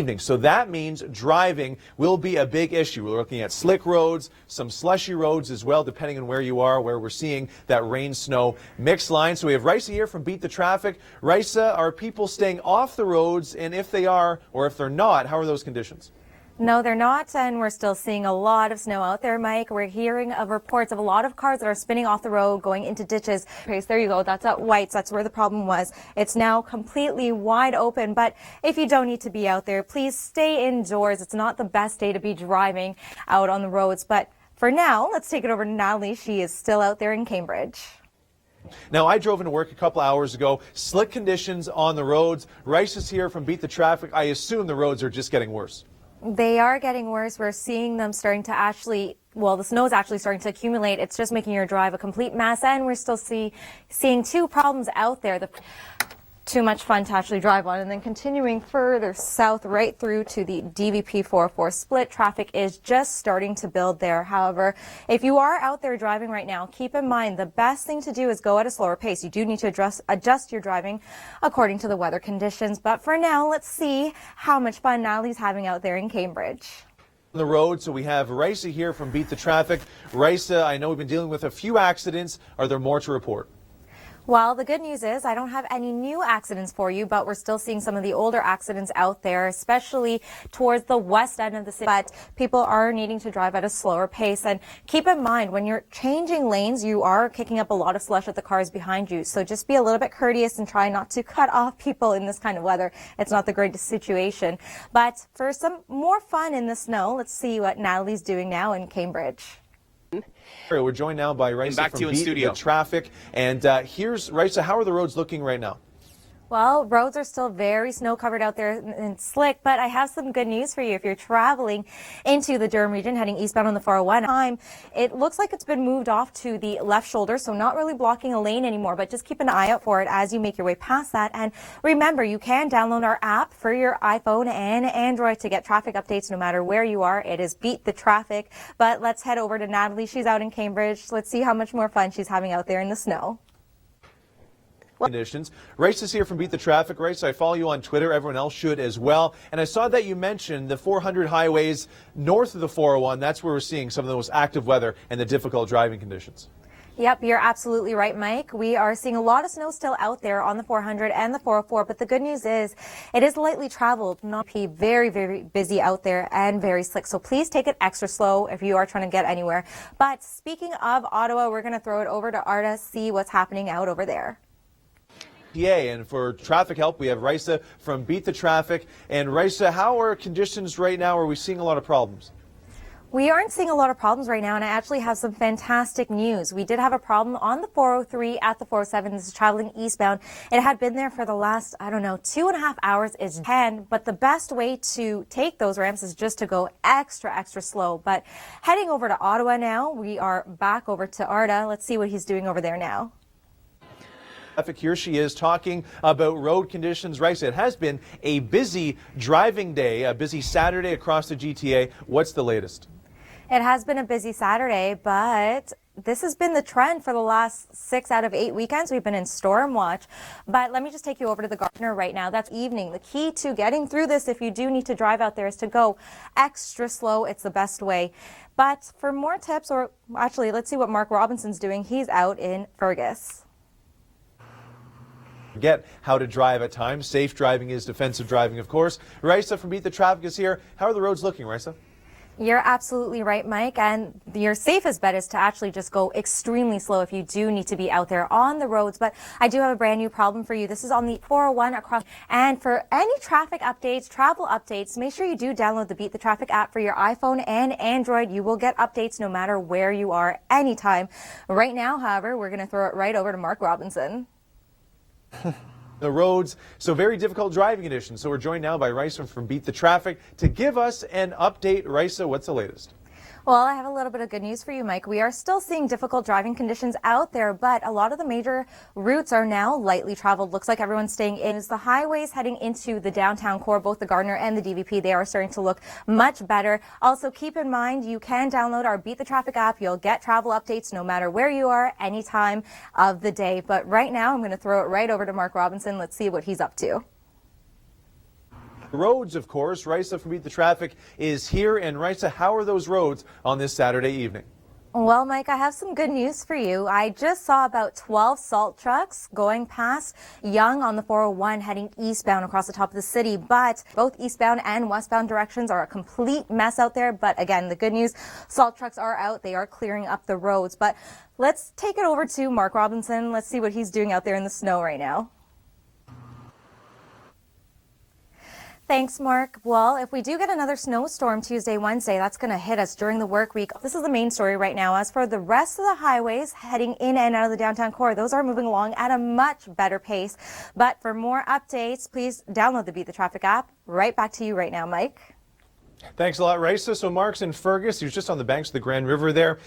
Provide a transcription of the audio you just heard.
evening. So that means driving will be a big issue. We're looking at slick roads, some slushy roads as well, depending on where you are, where we're seeing that rain, snow mixed line. So we have Raisa here from Beat the Traffic. Raisa, are people staying off the roads? And if they are, or if they're not, how are those conditions? No, they're not, and we're still seeing a lot of snow out there, Mike. We're hearing of reports of a lot of cars that are spinning off the road, going into ditches. Okay, so there you go. That's at White's. That's where the problem was. It's now completely wide open, but if you don't need to be out there, please stay indoors. It's not the best day to be driving out on the roads, but for now, let's take it over to Natalie. She is still out there in Cambridge. Now, I drove into work a couple hours ago. Slick conditions on the roads. Rice is here from Beat the Traffic. I assume the roads are just getting worse. They are getting worse. We're seeing them starting to the snow is actually starting to accumulate. It's just making your drive a complete mess, and we're still seeing two problems out there. Too much fun to actually drive on, and then continuing further south right through to the DVP 404 split. Traffic is just starting to build there. However, if you are out there driving right now, keep in mind the best thing to do is go at a slower pace. You do need to adjust your driving according to the weather conditions. But for now, let's see how much fun Natalie's having out there in Cambridge. On the road, so we have Raisa here from Beat the Traffic. Raisa, I know we've been dealing with a few accidents. Are there more to report? Well, the good news is I don't have any new accidents for you, but we're still seeing some of the older accidents out there, especially towards the west end of the city. But people are needing to drive at a slower pace. And keep in mind, when you're changing lanes, you are kicking up a lot of slush at the cars behind you. So just be a little bit courteous and try not to cut off people in this kind of weather. It's not the greatest situation. But for some more fun in the snow, let's see what Natalie's doing now in Cambridge. We're joined now by Raisa from Beat the Traffic. And here's Raisa. How are the roads looking right now? Well, roads are still very snow covered out there and slick, but I have some good news for you. If you're traveling into the Durham region, heading eastbound on the 401, it looks like it's been moved off to the left shoulder, so not really blocking a lane anymore, but just keep an eye out for it as you make your way past that. And remember, you can download our app for your iPhone and Android to get traffic updates no matter where you are. It is Beat the Traffic. But let's head over to Natalie. She's out in Cambridge. Let's see how much more fun she's having out there in the snow. Conditions. Race is here from Beat the Traffic. Race, I follow you on Twitter. Everyone else should as well. And I saw that you mentioned the 400 highways north of the 401. That's where we're seeing some of the most active weather and the difficult driving conditions. Yep, you're absolutely right, Mike. We are seeing a lot of snow still out there on the 400 and the 404, but the good news is it is lightly traveled, not be very, very busy out there and very slick. So please take it extra slow if you are trying to get anywhere. But speaking of Ottawa, we're going to throw it over to Arda, see what's happening out over there. And for traffic help, we have Raisa from Beat the Traffic. And Raisa, how are conditions right now? Are we seeing a lot of problems? We aren't seeing a lot of problems right now, and I actually have some fantastic news. We did have a problem on the 403 at the 407. This is traveling eastbound. It had been there for the last, 2.5 hours is 10, but the best way to take those ramps is just to go extra slow. But heading over to Ottawa now, we are back over to Arda. Let's see what he's doing over there now. Here she is talking about road conditions. Raisa, it has been a busy driving day, a busy Saturday across the GTA. What's the latest? It has been a busy Saturday, but this has been the trend for the last 6 out of 8 weekends. We've been in storm watch. But let me just take you over to the Gardner right now. That's evening. The key to getting through this, if you do need to drive out there, is to go extra slow. It's the best way. But for more tips, or actually, let's see what Mark Robinson's doing. He's out in Fergus. Forget how to drive at times. Safe driving is defensive driving, of course. Raisa from Beat the Traffic is here. How are the roads looking, Raisa? You're absolutely right, Mike, and your safest bet is to actually just go extremely slow if you do need to be out there on the roads. But I do have a brand new problem for you. This is on the 401 across. And for any traffic updates, travel updates, make sure you do download the Beat the Traffic app for your iPhone and Android. You will get updates no matter where you are anytime. Right now, however, we're going to throw it right over to Mark Robinson. The roads, so very difficult driving conditions. So we're joined now by Raisa from Beat the Traffic to give us an update. Raisa, what's the latest? Well, I have a little bit of good news for you, Mike. We are still seeing difficult driving conditions out there, but a lot of the major routes are now lightly traveled. Looks like everyone's staying in. As the highways heading into the downtown core, both the Gardner and the DVP, they are starting to look much better. Also, keep in mind, you can download our Beat the Traffic app. You'll get travel updates no matter where you are, any time of the day. But right now, I'm going to throw it right over to Mark Robinson. Let's see what he's up to. Roads, of course. Raisa from Beat the Traffic is here. And Raisa, how are those roads on this Saturday evening? Well, Mike, I have some good news for you. I just saw about 12 salt trucks going past Yonge on the 401 heading eastbound across the top of the city, but both eastbound and westbound directions are a complete mess out there. But again, the good news, salt trucks are out. They are clearing up the roads. But let's take it over to Mark Robinson. Let's see what he's doing out there in the snow right now. Thanks, Mark. Well, if we do get another snowstorm Tuesday, Wednesday, that's going to hit us during the work week. This is the main story right now. As for the rest of the highways heading in and out of the downtown core, those are moving along at a much better pace. But for more updates, please download the Beat the Traffic app. Right back to you right now, Mike. Thanks a lot, Raisa. So Mark's in Fergus. He was just on the banks of the Grand River there.